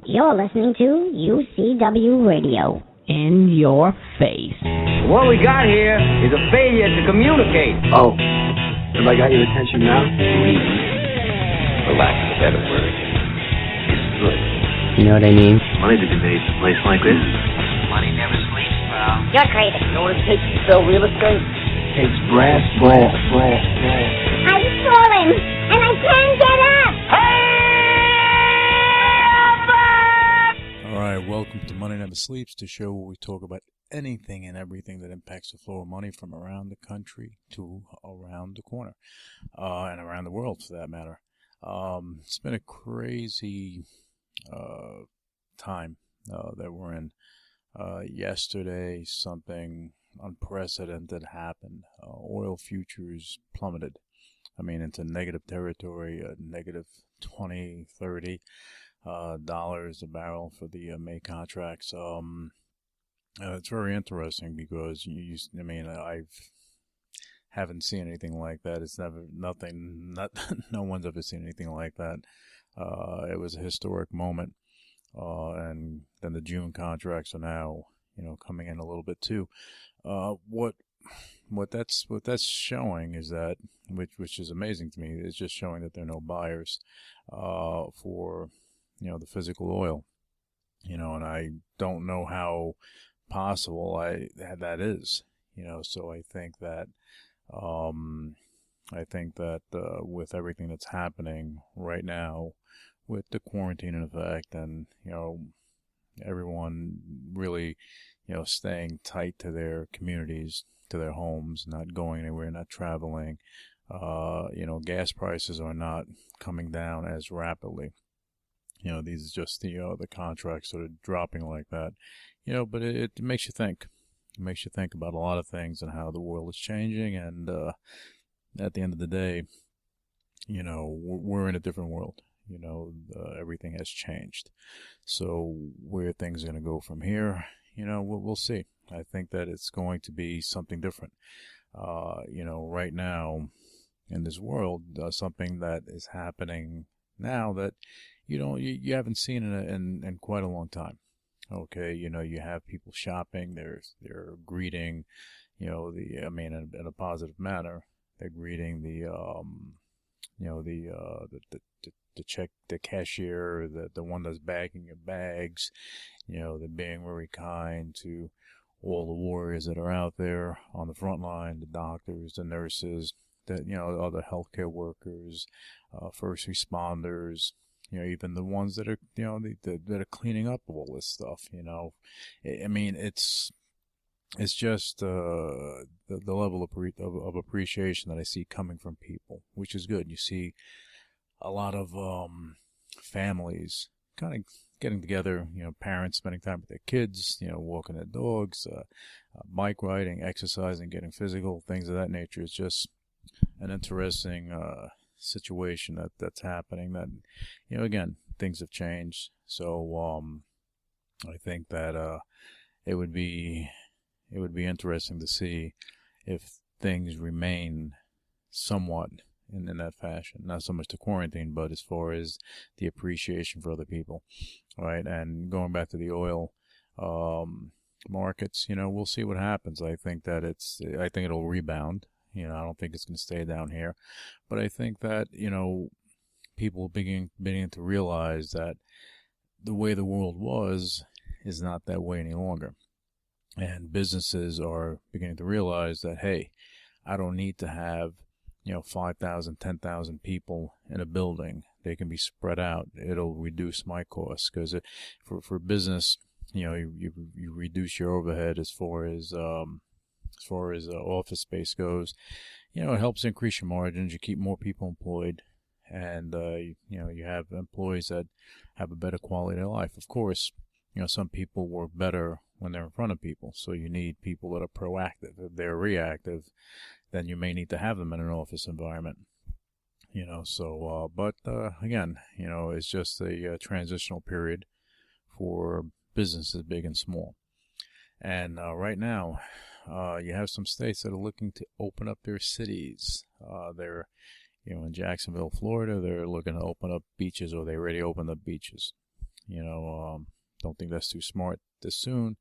You're listening to UCW Radio. In your face. What we got here is a failure to communicate. Oh, have I got your attention now? For lack of a better word, it's good. You know what I mean? Money to be made in a place like this. Money never sleeps, pal. You're crazy. You know what it takes to sell real estate? It takes brass. I'm falling, and I can't get up. All right, welcome to Money Never Sleeps, the show where we talk about anything and everything that impacts the flow of money from around the country to around the corner, and around the world for that matter. It's been a crazy time that we're in. Yesterday, something unprecedented happened. Oil futures plummeted. I mean, into negative territory, negative 20, 30 dollars a barrel for the May contracts. It's very interesting because I haven't seen anything like that. It's no one's ever seen anything like that. It was a historic moment. And then the June contracts are now, coming in a little bit too. What that's showing is that, which is amazing to me, is just showing that there are no buyers, for, the physical oil, and I don't know how possible that is, so I think that, with everything that's happening right now, with the quarantine in effect, and everyone really staying tight to their communities, to their homes, not going anywhere, not traveling, gas prices are not coming down as rapidly. These are just the contracts that are dropping like that, but it makes you think. It makes you think about a lot of things and how the world is changing, and at the end of the day, we're in a different world. Everything has changed. So where things are going to go from here, we'll see. I think that it's going to be something different. Right now in this world, something that is happening now that you haven't seen in quite a long time. Okay, you have people shopping. They're greeting, in a positive manner. They're greeting the cashier, the one that's bagging your bags. They're being very kind to all the warriors that are out there on the front line, the doctors, the nurses, other healthcare workers, first responders, even the ones that are, that are cleaning up all this stuff, it's just the level of appreciation that I see coming from people, which is good. You see a lot of families kind of getting together, parents spending time with their kids, walking their dogs, bike riding, exercising, getting physical, things of that nature. It's just an interesting situation that's happening that, again, things have changed. So I think that it would be interesting to see if things remain somewhat in that fashion. Not so much the quarantine, but as far as the appreciation for other people, right? And going back to the oil markets, we'll see what happens. I think it'll rebound. I don't think it's going to stay down here, but I think that people beginning to realize that the way the world was is not that way any longer. And businesses are beginning to realize that, hey, I don't need to have, 5,000, 10,000 people in a building. They can be spread out. It'll reduce my costs, because for business, you reduce your overhead as far as office space goes. It helps increase your margins. You keep more people employed, and you have employees that have a better quality of life. Of course, some people work better when they're in front of people, so you need people that are proactive. If they're reactive, then you may need to have them in an office environment. But again, it's just a transitional period for businesses big and small. And right now, you have some states that are looking to open up their cities. They're, in Jacksonville, Florida, they're looking to open up beaches, or they already opened up beaches. Don't think that's too smart this soon.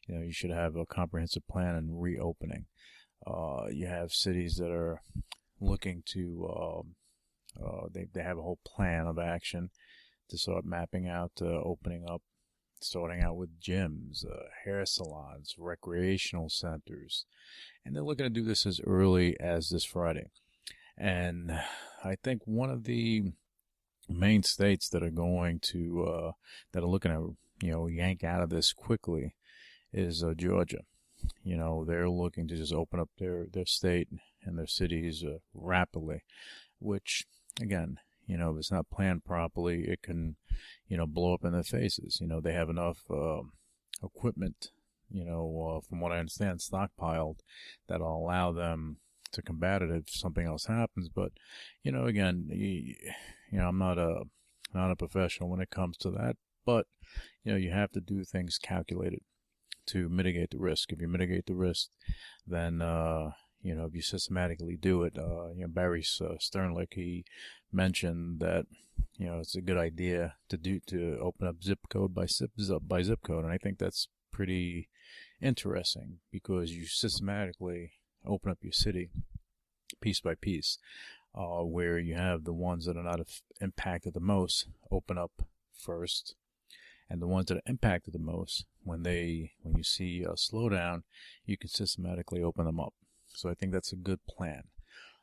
You should have a comprehensive plan and reopening. You have cities that are looking to, they have a whole plan of action to start mapping out opening up, starting out with gyms, hair salons, recreational centers. And they're looking to do this as early as this Friday. And I think one of the main states that are going to, that are looking to, yank out of this quickly is Georgia. They're looking to just open up their state and their cities rapidly, which, again, if it's not planned properly, it can, blow up in their faces. They have enough equipment, from what I understand, stockpiled that'll allow them to combat it if something else happens. But, again, I'm not a professional when it comes to that, but, you have to do things calculated to mitigate the risk. If you mitigate the risk, then, if you systematically do it, Barry Sternlick, he mentioned that, it's a good idea to open up zip code by zip code. And I think that's pretty interesting because you systematically open up your city piece by piece, where you have the ones that are not impacted the most open up first, and the ones that are impacted the most, when you see a slowdown, you can systematically open them up. So I think that's a good plan.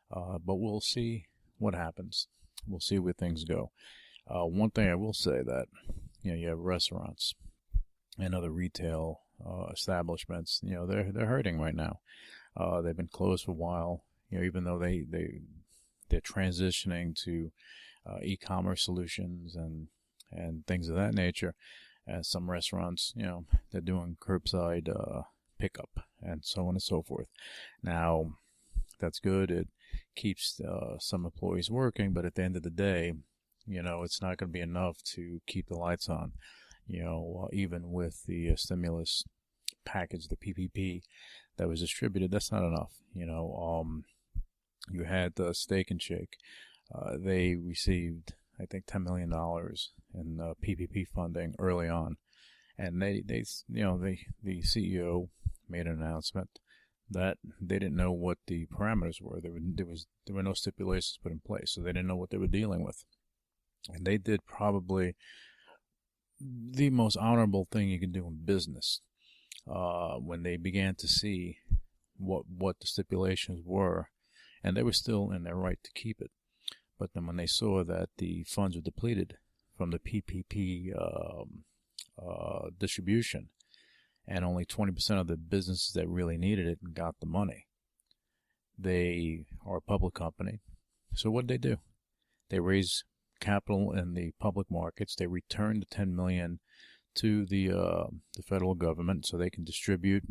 But we'll see what happens. We'll see where things go. One thing I will say that, you have restaurants and other retail establishments, they're hurting right now. They've been closed for a while, even though they're transitioning to e-commerce solutions and things of that nature. Some restaurants, they're doing curbside pickup and so on and so forth. Now, that's good. It keeps some employees working, but at the end of the day, it's not going to be enough to keep the lights on. Even with the stimulus package, the PPP that was distributed, that's not enough. You had Steak and Shake. They received, I think, $10 million in PPP funding early on, and the CEO made an announcement that they didn't know what the parameters were. There were no stipulations put in place, so they didn't know what they were dealing with. And they did probably the most honorable thing you can do in business when they began to see what the stipulations were, and they were still in their right to keep it. But then when they saw that the funds were depleted from the PPP distribution, and only 20% of the businesses that really needed it got the money, they are a public company. So what did they do? They raised capital in the public markets. They returned the $10 million to the federal government so they can distribute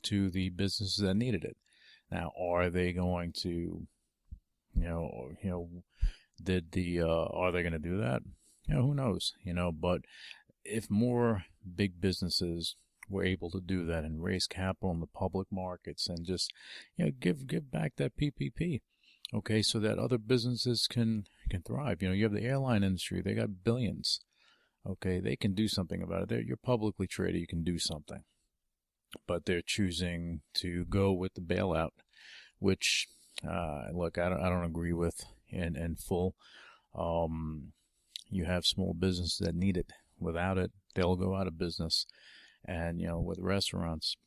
to the businesses that needed it. Now, are they going to, are they going to do that? Who knows? But if more big businesses were able to do that and raise capital in the public markets and just, give back that PPP, okay, so that other businesses can thrive. You have the airline industry; they got billions. Okay, they can do something about it. You're publicly traded; you can do something. But they're choosing to go with the bailout, which, look, I don't agree with in full. You have small businesses that need it. Without it, they'll go out of business. And, with restaurants,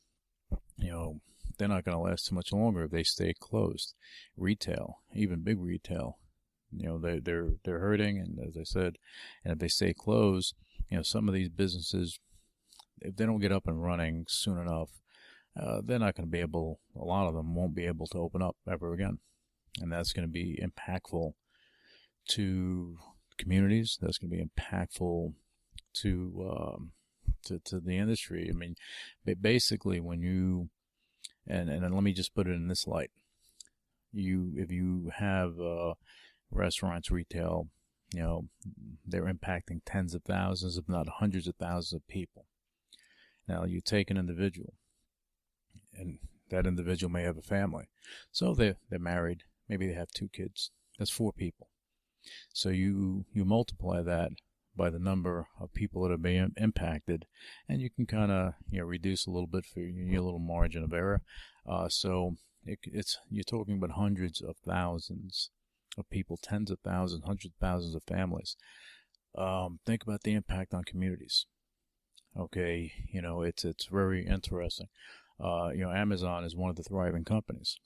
they're not going to last too much longer if they stay closed. Retail, even big retail, they're hurting. And as I said, and if they stay closed, some of these businesses, if they don't get up and running soon enough, they're not going to be able, a lot of them won't be able to open up ever again. And that's going to be impactful to communities. That's going to be impactful to the industry. I mean, basically when you, and let me just put it in this light. If you have restaurants, retail, they're impacting tens of thousands, if not hundreds of thousands of people. Now, you take an individual, and that individual may have a family. So they're married. Maybe they have 2 kids. That's 4 people. So you multiply that by the number of people that are being impacted, and you can kind of reduce a little bit for your little margin of error. So it's you're talking about hundreds of thousands of people, tens of thousands, hundreds of thousands of families. Think about the impact on communities. Okay, it's very interesting. Amazon is one of the thriving companies.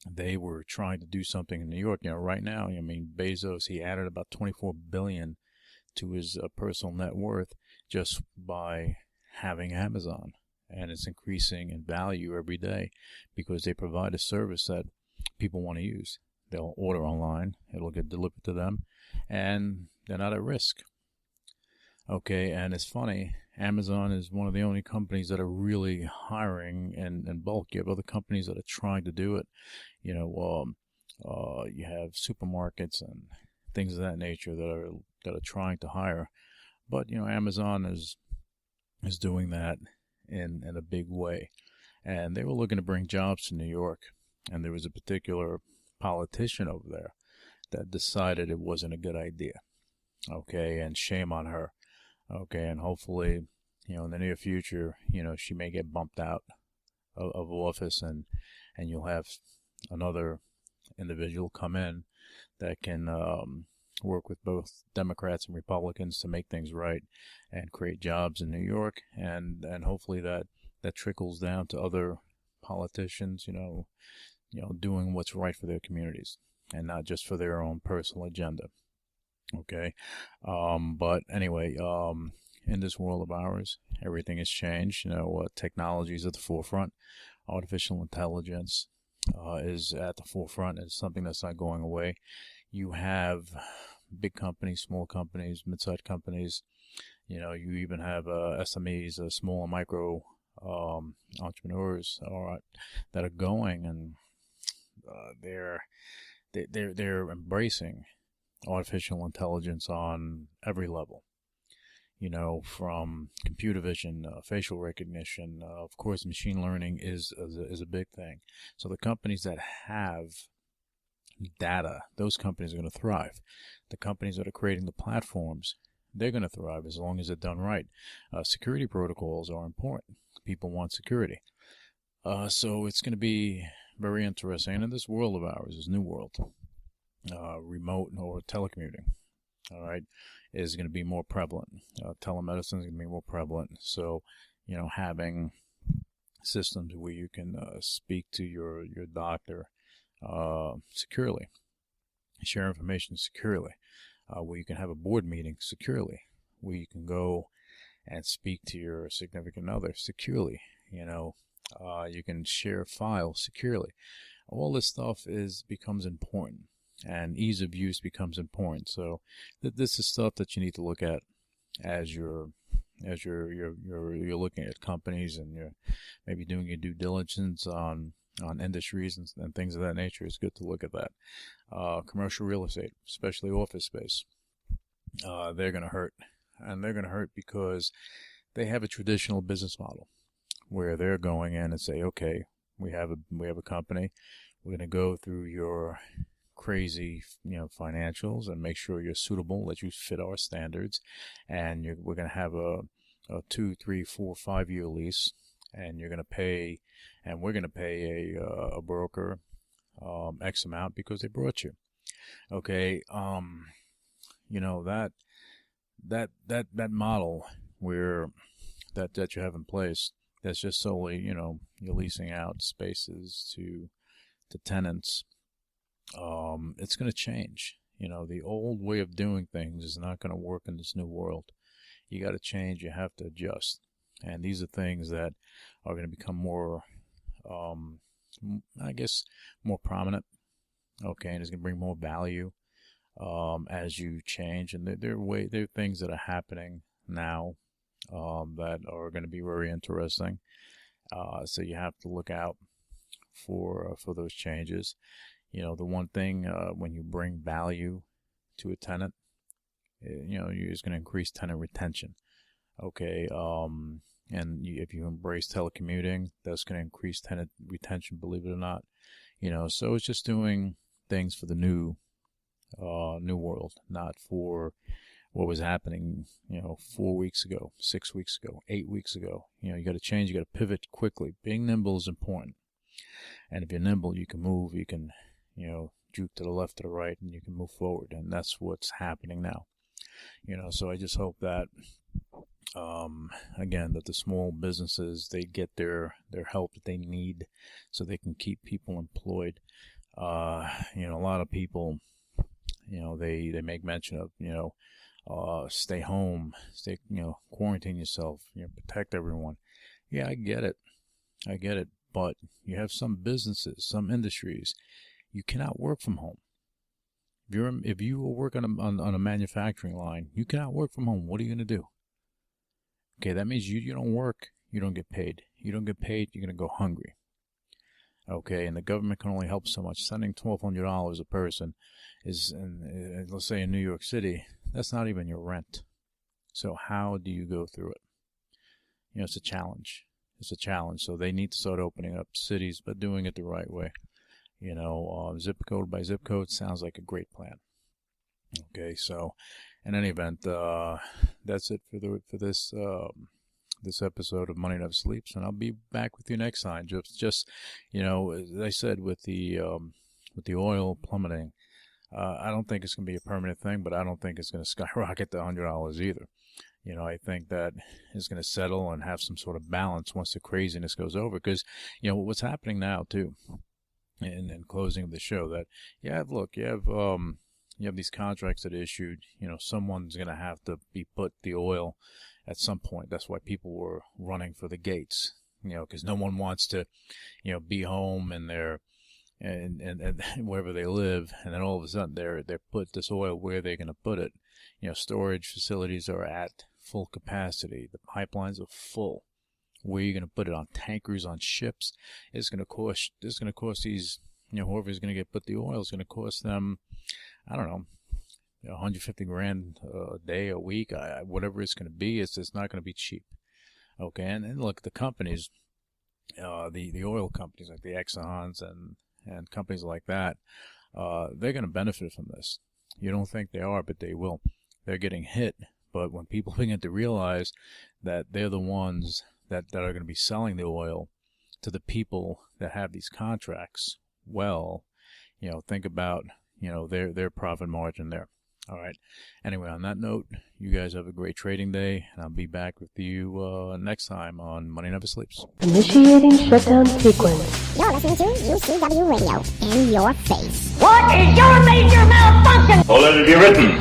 They were trying to do something in New York. Right now, Bezos, he added about 24 billion to his personal net worth just by having Amazon, and it's increasing in value every day because they provide a service that people want to use. They'll order online, it'll get delivered to them, and they're not at risk. Okay, and it's funny, Amazon is one of the only companies that are really hiring in bulk. You have other companies that are trying to do it. You have supermarkets and things of that nature that are trying to hire, but Amazon is doing that in a big way, and they were looking to bring jobs to New York, and there was a particular politician over there that decided it wasn't a good idea. Okay, and shame on her. Okay, and hopefully, in the near future, she may get bumped out of office, and you'll have another individual come in that can work with both Democrats and Republicans to make things right and create jobs in New York, and hopefully that trickles down to other politicians, doing what's right for their communities and not just for their own personal agenda. Okay. But anyway, in this world of ours, everything has changed. Technology is at the forefront. Artificial intelligence is at the forefront. It's something that's not going away. You have big companies, small companies, mid-sized companies. You even have SMEs, small and micro entrepreneurs, that are going, and they're embracing artificial intelligence on every level. From computer vision, facial recognition. Of course, machine learning is a big thing. So the companies that have data, those companies are going to thrive. The companies that are creating the platforms, they're going to thrive as long as they're done right. Security protocols are important. People want security. So it's going to be very interesting. And in this world of ours, this new world, remote or telecommuting, all right, is going to be more prevalent. Telemedicine is going to be more prevalent. So, having systems where you can speak to your doctor securely, share information securely, where you can have a board meeting securely, where you can go and speak to your significant other securely. You can share files securely. All this stuff becomes important, and ease of use becomes important. So this is stuff that you need to look at as you're looking at companies, and you're maybe doing your due diligence on industries and things of that nature. It's good to look at that. Commercial real estate, especially office space, they're going to hurt, and they're going to hurt because they have a traditional business model where they're going in and say, okay, we have a company, we're going to go through your crazy financials and make sure you're suitable, that you fit our standards, and we're going to have a 2, 3, 4, 5-year lease, and you're going to pay, and we're going to pay a broker X amount because they brought you. Okay, that model where that you have in place, that's just solely you're leasing out spaces to tenants. It's going to change. The old way of doing things is not going to work in this new world. You got to change. You have to adjust. And these are things that are going to become more, more prominent. Okay, and it's going to bring more value as you change. And there are things that are happening now that are going to be very interesting. So you have to look out for those changes. The one thing when you bring value to a tenant, it's going to increase tenant retention. Okay, and if you embrace telecommuting, that's going to increase tenant retention, believe it or not. So it's just doing things for the new world, not for what was happening, 4 weeks ago, 6 weeks ago, 8 weeks ago. You got to change, you got to pivot quickly. Being nimble is important. And if you're nimble, you can move, you can, juke to the left, to the right, and you can move forward. And that's what's happening now. So I just hope that, again, that the small businesses, they get their help that they need so they can keep people employed. A lot of people, they make mention of, stay home, quarantine yourself, protect everyone. Yeah, I get it. But you have some businesses, some industries, you cannot work from home. If you work on a manufacturing line, you cannot work from home. What are you going to do? Okay, that means you don't work, you don't get paid. You don't get paid, you're going to go hungry. Okay, and the government can only help so much. Sending $1,200 a person is, let's say in New York City, that's not even your rent. So how do you go through it? It's a challenge. So they need to start opening up cities, but doing it the right way. Zip code by zip code sounds like a great plan. Okay, so in any event, that's it for this episode of Money Never Sleeps, and I'll be back with you next time. Just as I said, with the oil plummeting, I don't think it's going to be a permanent thing, but I don't think it's going to skyrocket to $100 either. I think that it's going to settle and have some sort of balance once the craziness goes over. Because, what's happening now, too, in closing of the show, that you have these contracts that are issued. Someone's going to have to be put the oil at some point. That's why people were running for the gates, because no one wants to, be home and and wherever they live, and then all of a sudden they're put this oil where they're going to put it. Storage facilities are at full capacity. The pipelines are full. Where are you going to put it? On tankers, on ships? It's going to cost these, whoever's going to get put the oil is going to cost them, I don't know, $150,000 a day, a week, whatever it's going to be. It's not going to be cheap. Okay, and look, the companies, the oil companies like the Exxons and companies like that, they're going to benefit from this. You don't think they are, but they will. They're getting hit, but when people begin to realize that they're the ones that are going to be selling the oil to the people that have these contracts, well, think about, their profit margin there. All right. Anyway, on that note, you guys have a great trading day, and I'll be back with you next time on Money Never Sleeps. Initiating shutdown sequence. You're listening to UCW Radio in your face. What is your major malfunction? So let it be written.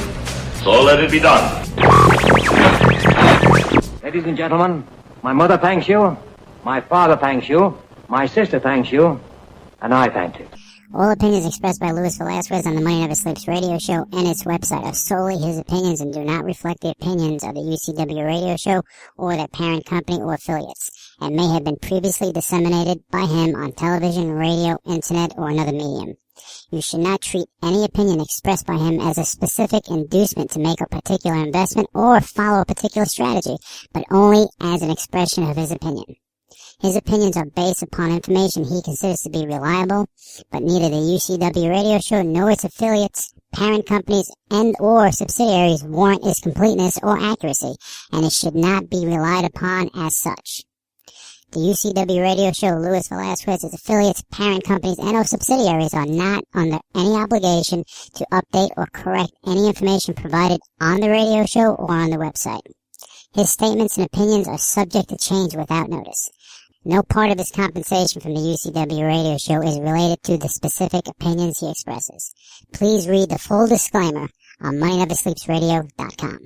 So let it be done. Ladies and gentlemen, my mother thanks you, my father thanks you, my sister thanks you, and I thank you. All opinions expressed by Louis Velazquez on the Money Never Sleeps radio show and its website are solely his opinions and do not reflect the opinions of the UCW radio show or their parent company or affiliates, and may have been previously disseminated by him on television, radio, internet, or another medium. You should not treat any opinion expressed by him as a specific inducement to make a particular investment or follow a particular strategy, but only as an expression of his opinion. His opinions are based upon information he considers to be reliable, but neither the UCW radio show nor its affiliates, parent companies, and or subsidiaries warrant its completeness or accuracy, and it should not be relied upon as such. The UCW radio show, Louis Velazquez, its affiliates, parent companies, and or subsidiaries are not under any obligation to update or correct any information provided on the radio show or on the website. His statements and opinions are subject to change without notice. No part of his compensation from the UCW radio show is related to the specific opinions he expresses. Please read the full disclaimer on MoneyNeverSleepsRadio.com.